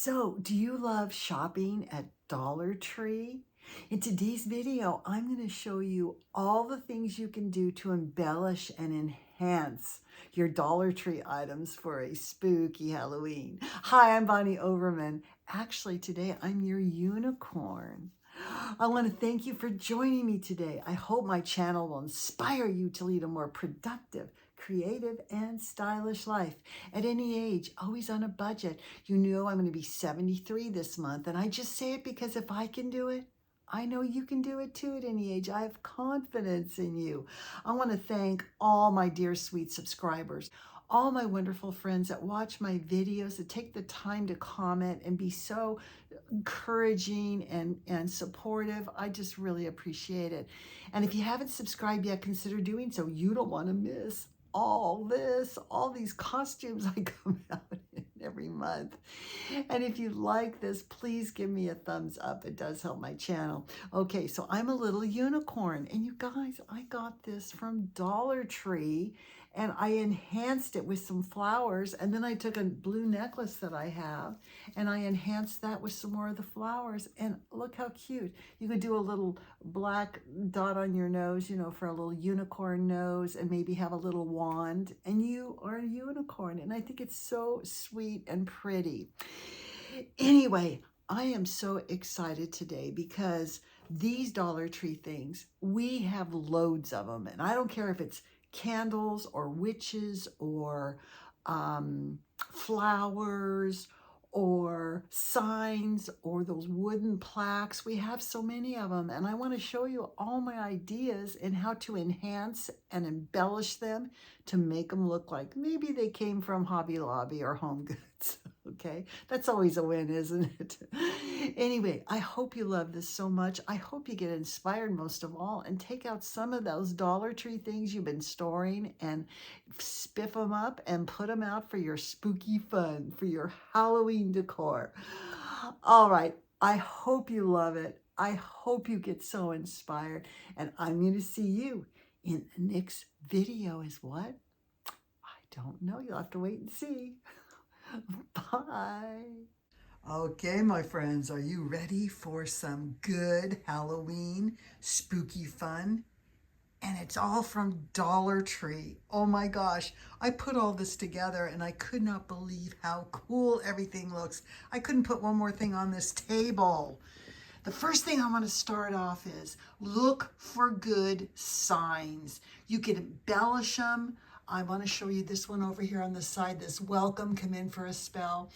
So, do you love shopping at Dollar Tree? In today's video, I'm going to show you all the things you can do to embellish and enhance your Dollar Tree items for a spooky Halloween. Hi, I'm Bonnie Overman. Actually, today I'm your unicorn. I want to thank you for joining me today. I hope my channel will inspire you to lead a more productive, creative, and stylish life at any age, always on a budget. You know I'm going to be 73 this month, and I just say it because if I can do it, I know you can do it too at any age. I have confidence in you. I want to thank all my dear sweet subscribers, all my wonderful friends that watch my videos, that take the time to comment and be so encouraging and supportive. I just really appreciate it. And if you haven't subscribed yet, consider doing so. You don't want to miss all these costumes I come out in every month. And if you like this, please give me a thumbs up. It does help my channel. Okay, so I'm a little unicorn. And you guys, I got this from Dollar Tree and I enhanced it with some flowers. And then I took a blue necklace that I have and I enhanced that with some more of the flowers. And look how cute. You could do a little black dot on your nose, for a little unicorn nose, and maybe have a little wand. And you are a unicorn. And I think it's so sweet and pretty. Anyway, I am so excited today because these Dollar Tree things, we have loads of them. And I don't care if it's candles or witches or flowers or signs or those wooden plaques. We have so many of them, and I want to show you all my ideas in how to enhance and embellish them to make them look like maybe they came from Hobby Lobby or Home Goods. Okay, that's always a win, isn't it? Anyway, I hope you love this so much. I hope you get inspired most of all and take out some of those Dollar Tree things you've been storing and spiff them up and put them out for your spooky fun, for your Halloween decor. All right, I hope you love it. I hope you get so inspired, and I'm going to see you in the next video. Is what? I don't know. You'll have to wait and see. Bye. Okay, my friends, are you ready for some good Halloween spooky fun? And it's all from Dollar Tree. Oh my gosh, I put all this together and I could not believe how cool everything looks. I couldn't put one more thing on this table. The first thing I want to start off is look for good signs. You can embellish them. I want to show you this one over here on the side, this welcome, come in for a spell.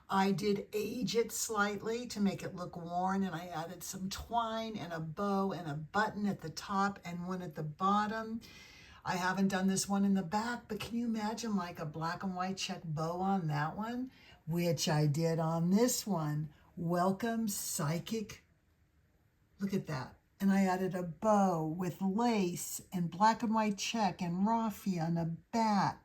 I did age it slightly to make it look worn, and I added some twine and a bow and a button at the top and one at the bottom. I haven't done this one in the back, but can you imagine like a black and white check bow on that one, which I did on this one. Welcome, psychic. Look at that. And I added a bow with lace and black and white check and raffia on a bat.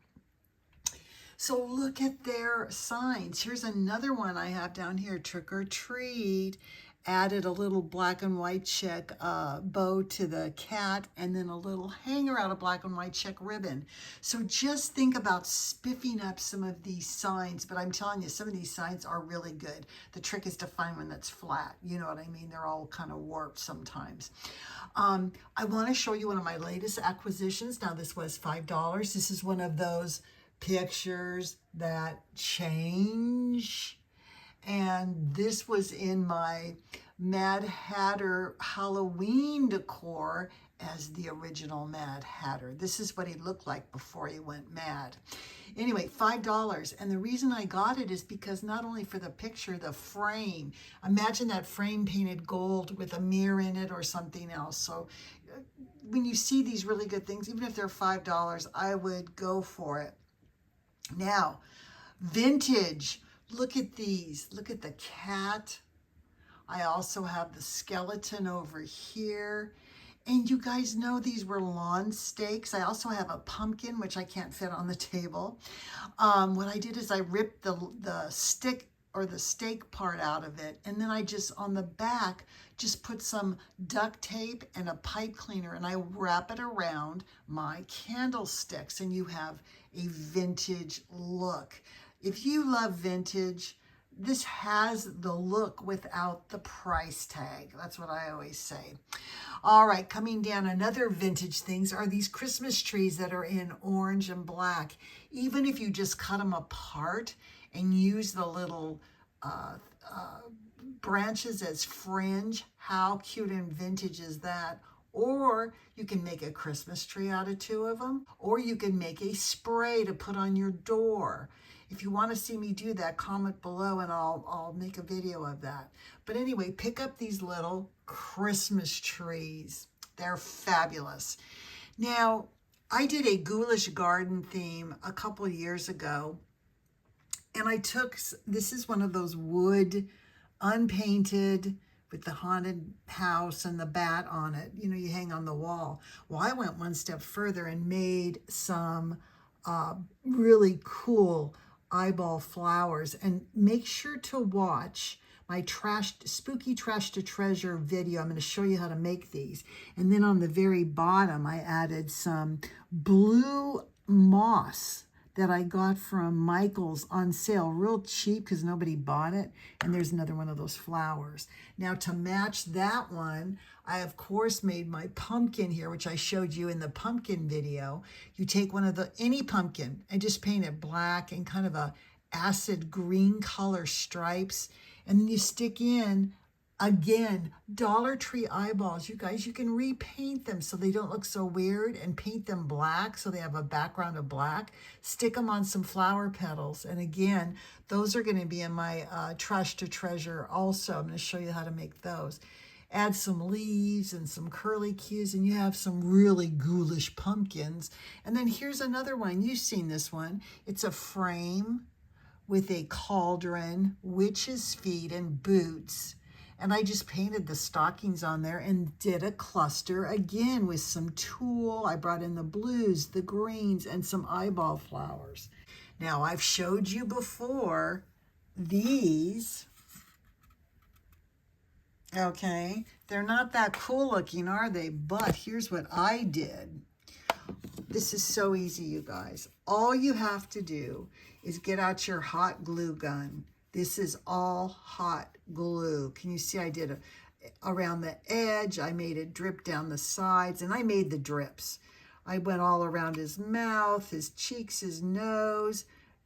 So look at their signs. Here's another one I have down here, trick or treat. Added a little black and white check bow to the cat and then a little hanger out of black and white check ribbon. So just think about spiffing up some of these signs, but I'm telling you, some of these signs are really good. The trick is to find one that's flat. You know what I mean? They're all kind of warped sometimes. I want to show you one of my latest acquisitions. Now this was $5. This is one of those pictures that change. And this was in my Mad Hatter Halloween decor as the original Mad Hatter. This is what he looked like before he went mad. Anyway, $5. And the reason I got it is because not only for the picture, the frame. Imagine that frame painted gold with a mirror in it or something else. So when you see these really good things, even if they're $5, I would go for it. Now, vintage. Look at these. Look at the cat. I also have the skeleton over here. And you guys know these were lawn stakes. I also have a pumpkin, which I can't fit on the table. What I did is I ripped the stick or the stake part out of it. And then I just, on the back, just put some duct tape and a pipe cleaner and I wrap it around my candlesticks and you have a vintage look. If you love vintage, this has the look without the price tag. That's what I always say. All right, coming down, another vintage things are these Christmas trees that are in orange and black. Even if you just cut them apart and use the little branches as fringe, how cute and vintage is that? Or you can make a Christmas tree out of two of them, or you can make a spray to put on your door. If you want to see me do that, comment below and I'll make a video of that. But anyway, pick up these little Christmas trees. They're fabulous. Now, I did a ghoulish garden theme a couple of years ago, and I took, this is one of those wood, unpainted, with the haunted house and the bat on it, you know, you hang on the wall. Well, I went one step further and made some really cool eyeball flowers. And make sure to watch my spooky trash to treasure video. I'm going to show you how to make these. And then on the very bottom, I added some blue moss that I got from Michael's on sale, real cheap because nobody bought it. And there's another one of those flowers. Now to match that one, I of course made my pumpkin here, which I showed you in the pumpkin video. You take one of any pumpkin and just paint it black and kind of a acid green color stripes. And then you stick in, again, Dollar Tree eyeballs. You guys, you can repaint them so they don't look so weird and paint them black so they have a background of black. Stick them on some flower petals. And again, those are going to be in my Trash to Treasure also. I'm going to show you how to make those. Add some leaves and some curly cues and you have some really ghoulish pumpkins. And then here's another one. You've seen this one. It's a frame with a cauldron, witch's feet, and boots. And I just painted the stockings on there and did a cluster again with some tulle. I brought in the blues, the greens, and some eyeball flowers. Now, I've showed you before these. Okay, they're not that cool looking, are they? But here's what I did. This is so easy, you guys. All you have to do is get out your hot glue gun. This is all hot glue. Can you see I did around the edge? I made it drip down the sides, and I made the drips. I went all around his mouth, his cheeks, his nose.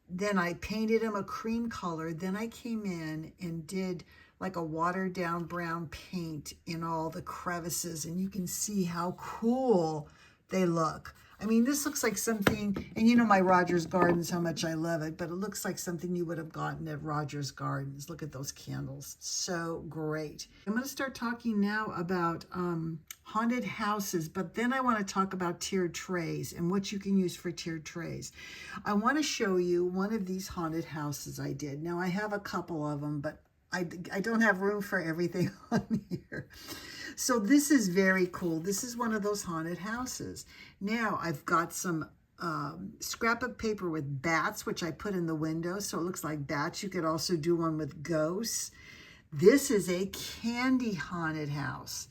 Then I painted him a cream color. Then I came in and did like a watered down brown paint in all the crevices, and you can see how cool they look. I mean, this looks like something, and you know my Rogers Gardens, how much I love it, but it looks like something you would have gotten at Rogers Gardens. Look at those candles. So great. I'm going to start talking now about haunted houses, but then I want to talk about tiered trays and what you can use for tiered trays. I want to show you one of these haunted houses I did. Now, I have a couple of them, but I don't have room for everything on here. So this is very cool. This is one of those haunted houses. Now I've got some scrapbook paper with bats, which I put in the window so it looks like bats. You could also do one with ghosts. This is a candy haunted house.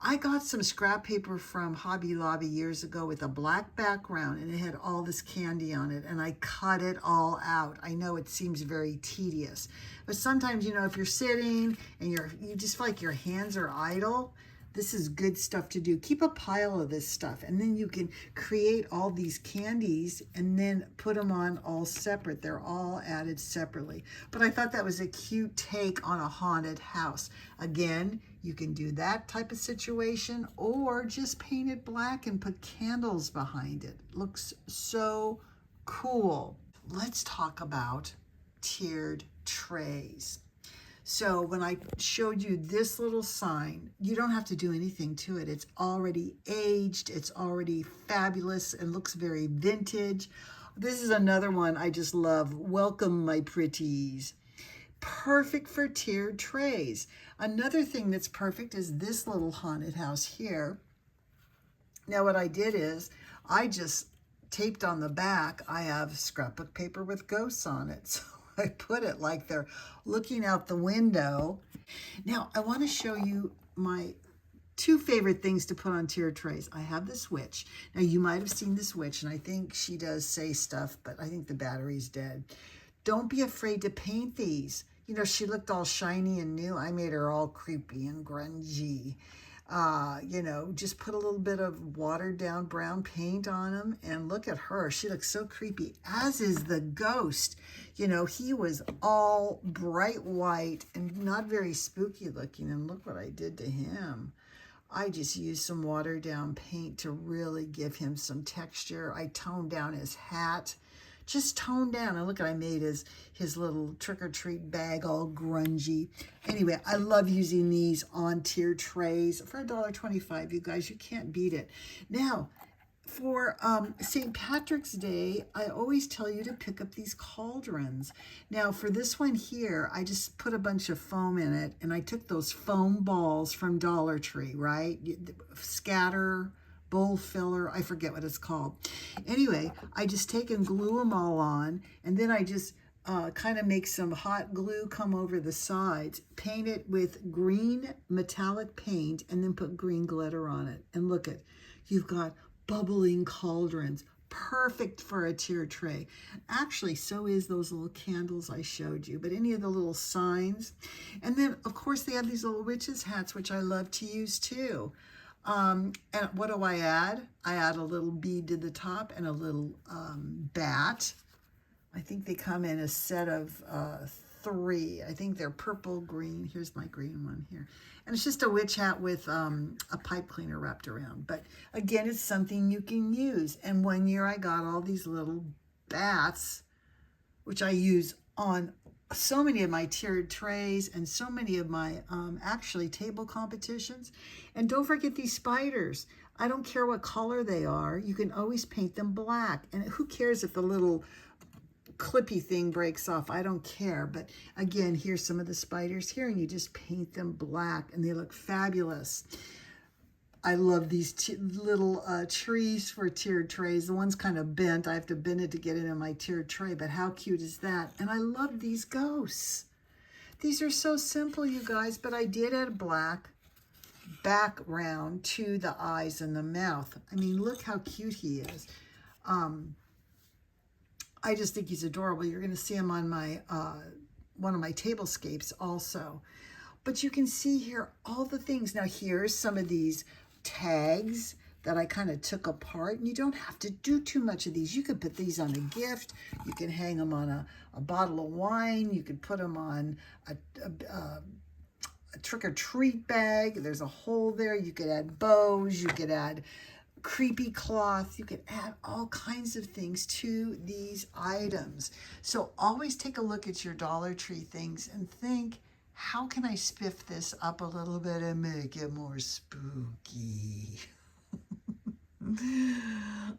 I got some scrap paper from Hobby Lobby years ago with a black background, and it had all this candy on it, and I cut it all out. I know it seems very tedious, but sometimes, you know, if you're sitting and you just feel like your hands are idle, this is good stuff to do. Keep a pile of this stuff, and then you can create all these candies and then put them on all separate. They're all added separately. But I thought that was a cute take on a haunted house. Again, you can do that type of situation, or just paint it black and put candles behind it. Looks so cool. Let's talk about tiered trays. So when I showed you this little sign, you don't have to do anything to it. It's already aged. It's already fabulous and looks very vintage. This is another one I just love. Welcome, my pretties. Perfect for tiered trays. Another thing that's perfect is this little haunted house here. Now what I did is I just taped on the back. I have scrapbook paper with ghosts on it. So I put it like they're looking out the window. Now, I want to show you my two favorite things to put on tiered trays. I have this witch. Now, you might have seen this witch, and I think she does say stuff, but I think the battery's dead. Don't be afraid to paint these. You know, she looked all shiny and new. I made her all creepy and grungy. You know, just put a little bit of watered down brown paint on him, and look at her. She looks so creepy, as is the ghost. You know, he was all bright white and not very spooky looking, and look what I did to him. I just used some watered down paint to really give him some texture. I toned down his hat, just toned down. And look at, I made his little trick-or-treat bag all grungy. Anyway, I love using these on tier trays for $1.25, you guys. You can't beat it. Now, for St. Patrick's Day, I always tell you to pick up these cauldrons. Now, for this one here, I just put a bunch of foam in it, and I took those foam balls from Dollar Tree, right? Scatter, bowl filler, I forget what it's called. Anyway, I just take and glue them all on, and then I just kind of make some hot glue come over the sides, paint it with green metallic paint, and then put green glitter on it. And look at, you've got bubbling cauldrons, perfect for a tier tray. Actually, so is those little candles I showed you, but any of the little signs. And then, of course, they have these little witches' hats, which I love to use too. And what do I add? I add a little bead to the top and a little bat. I think they come in a set of 3. I think they're purple, green. Here's my green one here. And it's just a witch hat with a pipe cleaner wrapped around. But again, it's something you can use. And one year I got all these little bats, which I use on so many of my tiered trays and so many of my actually table competitions. And don't forget these spiders. I don't care what color they are. You can always paint them black. And who cares if the little clippy thing breaks off? I don't care. But again, here's some of the spiders here, and you just paint them black and they look fabulous. I love these little trees for tiered trays. The one's kind of bent. I have to bend it to get it in my tiered tray, but how cute is that? And I love these ghosts. These are so simple, you guys, but I did add black background to the eyes and the mouth. I mean, look how cute he is. I just think he's adorable. You're going to see him on my one of my tablescapes also. But you can see here all the things. Now here's some of these tags that I kind of took apart. And you don't have to do too much of these. You could put these on a gift. You can hang them on a bottle of wine. You could put them on a trick-or-treat bag. There's a hole there. You could add bows. You could add creepy cloth. You could add all kinds of things to these items. So always take a look at your Dollar Tree things and think, how can I spiff this up a little bit and make it more spooky?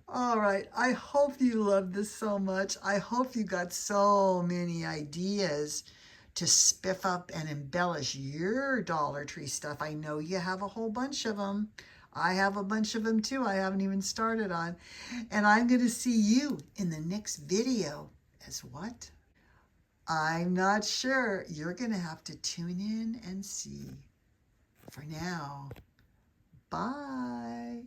All right, I hope you love this so much. I hope you got so many ideas to spiff up and embellish your Dollar Tree stuff. I know you have a whole bunch of them. I have a bunch of them too. I haven't even started on. And I'm going to see you in the next video as what? I'm not sure. You're going to have to tune in and see. For now, bye.